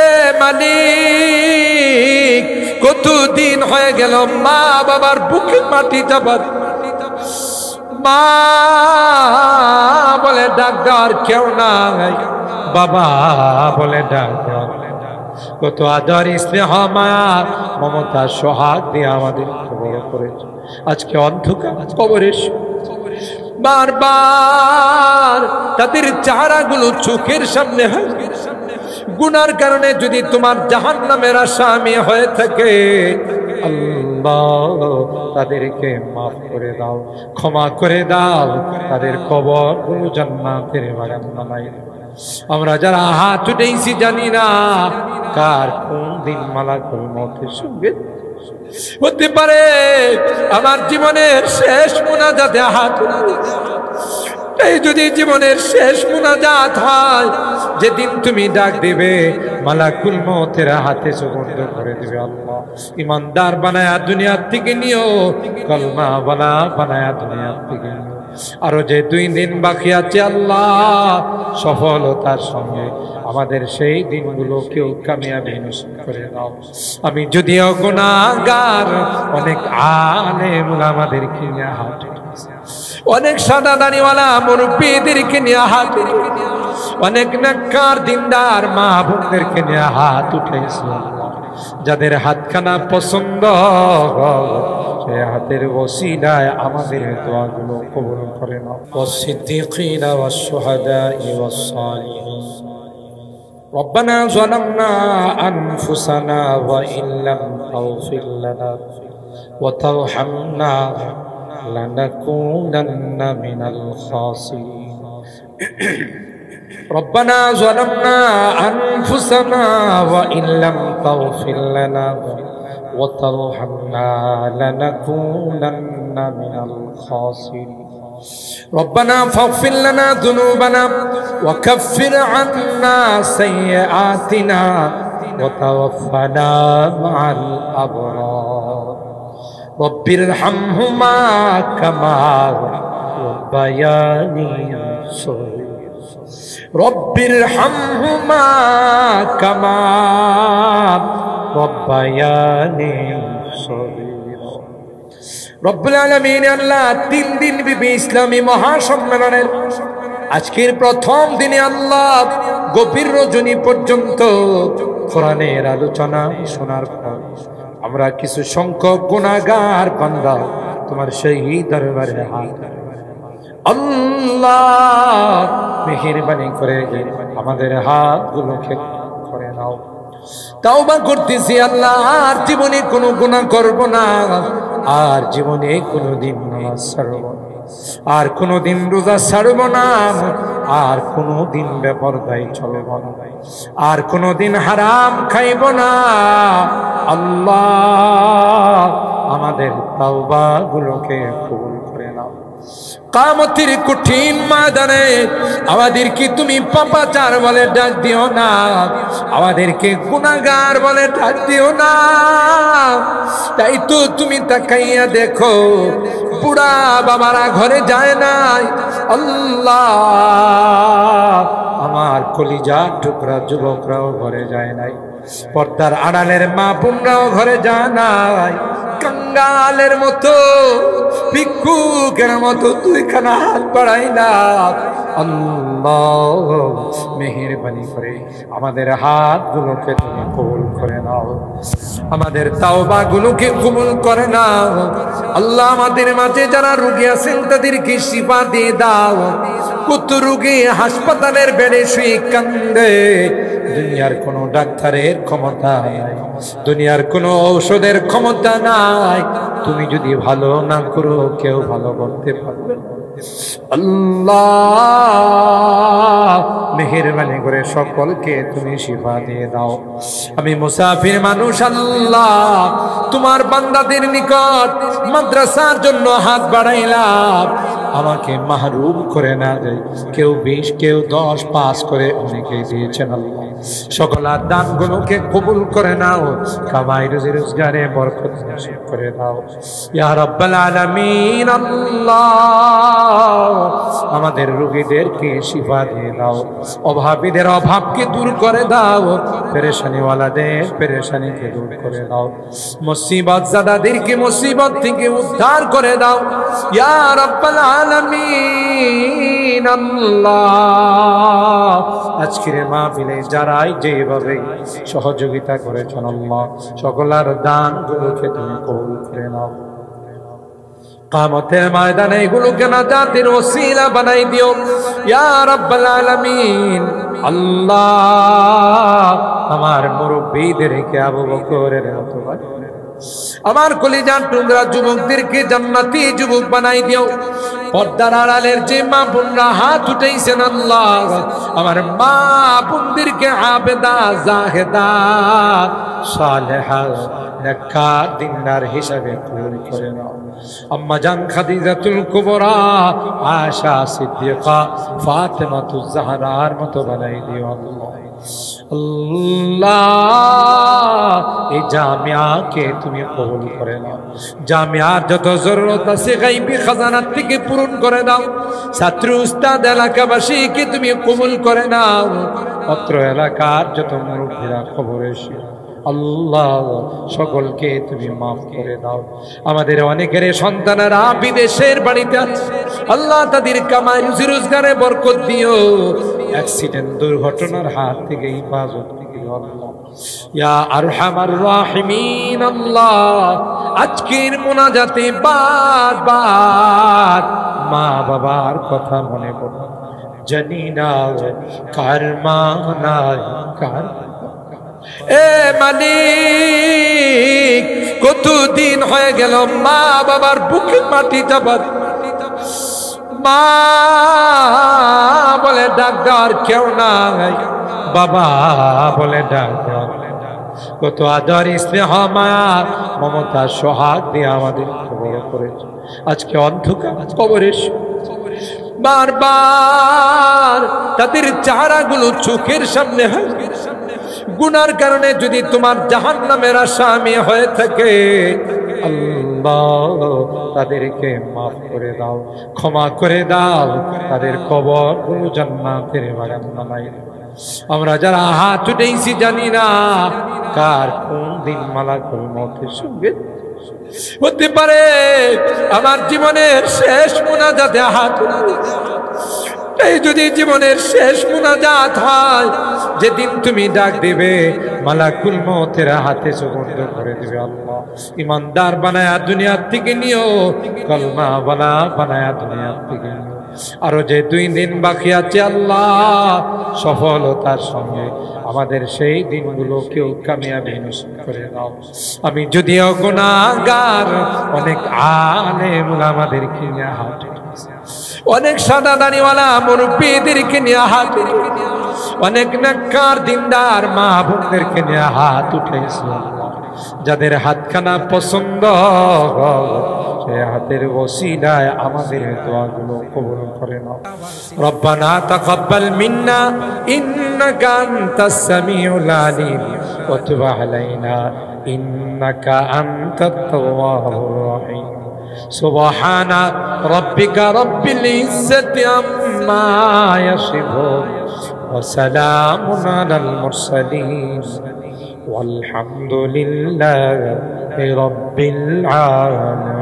এ মালিক, কতদিন হয়ে গেল মা বাবার বুকে মাটি চাপা, মা বলে ডাক দেওয়ার কেউ নাই, বাবা বলে ডাক দেওয়ার, কত আদর স্নেহ মায়া মমতা সোহাগ দিয়ে আমাদের বড় করেছে। আজকে অন্ধকার কবরে বারবার তাদের চেহারাগুলো চোখের সামনে, গুনার কারণে যদি তোমার জাহান্নামের আসামি হয়ে থাকে, আল্লাহ তাদেরকে মাফ করে দাও, ক্ষমা করে দাও, তাদের কবরগুলো জান্নাতের বাগান বানাই দাও। আমরা যারা হাত উঠেছি জানি না কার কোন দিন মালাকুল মউতের সঙ্গে হতে পারে। আমার জীবনের শেষ মুনাজাতে হাত এই যদি জীবনের শেষ মুনাজাত হয়, যেদিন তুমি ডাক দিবে মালাকুল মউতের হাতে সুবর্ণ করে দিবে। আল্লাহ ইমানদার বানায়া দুনিয়ার থেকে নিও, কলমা ওয়ালা বানায়া দুনিয়ার থেকে নিও। আরো যে 2 দিন বাকি আছে আল্লাহ, সফলতার সঙ্গে আমাদের সেই দিনগুলোকেও কামিয়াবি নসিব করে দাও। আমি যদিও গুনাহগার, অনেক আলেম ওলামাদেরকে নিয়ে হাত উঠেছে, অনেক সাদা দাড়িওয়ালা মুরব্বীদেরকে নিয়ে হাত উঠেছে, অনেক নেককার দিনদার মা বোনদেরকে নিয়ে হাত উঠেছে। যাদের হাতখানা পছন্দ সে হাতের ওসিলায় আমাদের দোয়াগুলো কবুল করে নাও। ওয়াসসিদ্দীকিনা ওয়াশ-শুহাদা'i ওয়াস-সালিহিন। রব্বানা যালামনা আনফুসানা ওয়া ইল্লাম তাগফির লানা ওয়া তারহামনা লানাকুনান্না মিনাল খাসিরিন। ربنا ظلمنا أنفسنا وإن لم تغفر لنا وترحمنا لنكونن من الخاسرين. ربنا فاغفر لنا ذنوبنا وكفر عنا سيئاتنا وتوفنا مع الأبرار. رب ارحمهما كما ربياني صغيرا. رب ارحمهما كما ربياني صغيرا. রব্বুল আলামিন আল্লাহ 3 দিন ব্যাপী ইসলামী মহাসম্মেলনের আজকের প্রথম দিনে আল্লাহ গভীর রজনী পর্যন্ত কোরআনের আলোচনা শোনার পর আমরা কিছু সংখ্যক গুনাহগার বান্দা তোমার সেই দরবারে হাত, আল্লাহ মেহেরবানি করে আমাদের হাতগুলোকে করে নাও। তাওবা করতেছি আল্লাহ, আর জীবনে কোনো গুনাহ করব না, আর জীবনে কোনোদিন নামাজ ছাড়ব না, আর কোনোদিন রোজা ছাড়ব না, আর কোনোদিন বেপরদায় চলব না, আর কোনোদিন হারাম খাইব না। আল্লাহ আমাদের তাওবা গুলোকে কবুল করে নাও। কিয়ামতের কঠিন ময়দানে আমাদেরকে তুমি পাপাচার বলে ডাক দিও না, আমাদেরকে গুনাহগার বলে ডাক দিও না। তাই তো তুমি তাকাইয়া দেখো, বুড়া বাবারা ঘরে যায় নাই, আল্লাহ আমার কলিজার টুকরা যুবকরাও ঘরে যায় নাই, পর্দার আড়ালের মা বোনরাও ঘরে যায় নাই। কাঙ্গালের মতো ভিক্ষুকের মতো দুইখানা হাত বাড়াই না। আল্লাহ মেহেরবানি করে আমাদের হাতগুলোকে তুমি কবুল করে নাও, আমাদের তাওবা গুলোকে কবুল করে নাও। আল্লাহ আমাদের মাঝে যারা রোগী আছেন তাদেরকে শিফা দিয়ে দাও। কত রোগী হাসপাতালের বেডে শুয়ে কান্দে, দুনিয়ার কোনো ডাক্তারের ক্ষমতা নাই, দুনিয়ার কোনো ঔষধের ক্ষমতা নাই। তুমি যদি ভালো না করো কেউ ভালো করতে পারবে না। আল্লাহ মেহেরবানি করে সকলকে তুমি শিফা দিয়ে দাও। আমি মুসাফির মানুষ, আল্লাহ তোমার বান্দাদের নিকট মাদ্রাসার জন্য হাত বাড়াইলাম, আমাকে মাহরুম করে না দেয়। কেউ 20, কেউ 10 পাস করে অনেকেই দিয়েছেন আল্লাহ। সকল দানগুলোকে কবুল করে নাও, কামাই রুজি রোজগারে বরকত নসিব করে দাও ইয়া রাব্বাল আলামিন। আল্লাহ আমাদের রোগীদেরকে শিফা দিয়ে দাও, অভাবীদের অভাবকে দূর করে দাও, পেরেশানিওয়ালাদের পেরেশানিকে দূর করে দাও, মুসিবত জাদাদেরকে মুসিবত থেকে উদ্ধার করে দাও ইয়া রাব্বাল আলামিন। আল্লাহ আজকের মাহফিলে যারাই যেভাবে সহযোগিতা করেছেন আল্লাহ, সকলের দানগুলোকে তুমি কবুল করে নাও। কিয়ামতের ময়দানে এগুলোকে নাজাতের ওসিলা বানাই দিও ইয়া রাব্বাল আলামিন। আল্লাহ আমার মুরব্বিদেরকে আবু বকরের মতো বানাও, আমার কলিজার টুকরা যুবকদেরকে জান্নাতি যুবক বানাই দিও। পর্দার আড়ালের যে মা বোনরা হাত উঠাইছেন আল্লাহ, আমার মা বোনদেরকে আবেদা জাহেদা সালেহা নেককার দিনদার হিসাবে কবুল করে নাও। আম্মা জান খাদিজাতুল কুবরা, আয়েশা সিদ্দিকা, ফাতেমাতুজ জাহরার মতো বানাই দিও আল্লাহ। আল্লাহ এই জামিয়াকে তুমি কবুল করে নাও, জামিয়ার যত জরুরত আছে গায়বী খাজানার থেকে পূরণ করে দাও। ছাত্র উস্তাদ এলাকাবাসীকে তুমি কবুল করে নাও, অত্র এলাকার যত মুরব্বীরা খবরে এসে আল্লাহ সকলকে তুমি মাফ করে দাও। আমাদের অনেকের সন্তানেরা বিদেশের বাড়িতে আছে আল্লাহ, তাদের কামাই রুজি রোজগারে বরকত দিও, অ্যাক্সিডেন্ট দুর্ঘটনার হাত থেকে হেফাজত দিও আল্লাহ ইয়া আরহামার রাহিমিন। আল্লাহ আজকের মোনাজাতে বারবার মা বাবার কথা মনে পড়ে, জানি না কার মা নাই কার। এ মালিক কতদিন হয়ে গেল মা বাবার বুকে মাটি চাপা, মা বলে ডাক দেওয়ার কেউ নাই, বাবা বলে ডাক দেওয়ার, কত আদর স্নেহ মায়া মমতা সোহাগ দিয়ে আমাদের বড় করেছে। আজকে অন্ধকার কবরে বারবার তাদের চেহারাগুলো চোখের সামনে হয়, গুনার কারণে যদি তোমার জাহান্নামের আসামি হয়ে থাকে আল্লাহ তাদেরকে মাফ করে দাও, ক্ষমা করে দাও, তাদের কবরগুলো জান্নাতের বাগান বানাই দাও। আমরা যারা হাত উঠেছি জানি না কার কোন দিন মালাকুল মউতের সঙ্গে হতে পারে। আমার জীবনের শেষ মুনাজাতে হাত এই যদি জীবনের শেষ মুনাজাত হয়, যেদিন তুমি ডাক দিবে মালাকুল মউতের হাতে সুগন্ধ করে দিবে আল্লাহ, ইমানদার বানায়া দুনিয়ার থেকে নিও, কলমা ওয়ালা বানায়া দুনিয়ার থেকে নিও। আরো যে 2 দিন বাকি আছে আল্লাহ সফলতার সঙ্গে আমাদের সেই দিনগুলোকেও কামিয়াবি নসিব করে দাও। আমি যদিও গুনাহগার, অনেক আলেম ওলামাদেরকে নিয়ে হাত উঠেছি, অনেক সাদা দাড়িওয়ালা মুরব্বীদেরকে নিয়ে হাত উঠেছি, অনেক নেককার দিনদার মা বোনদেরকে নিয়ে হাত উঠেছি। যাদের হাতখানা পছন্দ সে হাতের ওসিলায় আমাদের দোয়াগুলো কবুল করে নাও। রব্বানা তাকাব্বাল মিন্না ইন্নাকা আনতাস সামিউল আলিম ওয়া তুব আলাইনা ইন্নাকা আনতাত তাওয়াবুর রহিম। সুবহানা রাব্বিকা রাব্বিল ইজ্জাতি আম্মা ইয়াসিফুন ওয়া সালামুন আলাল মুরসালিন والحمد لله رب العالمين।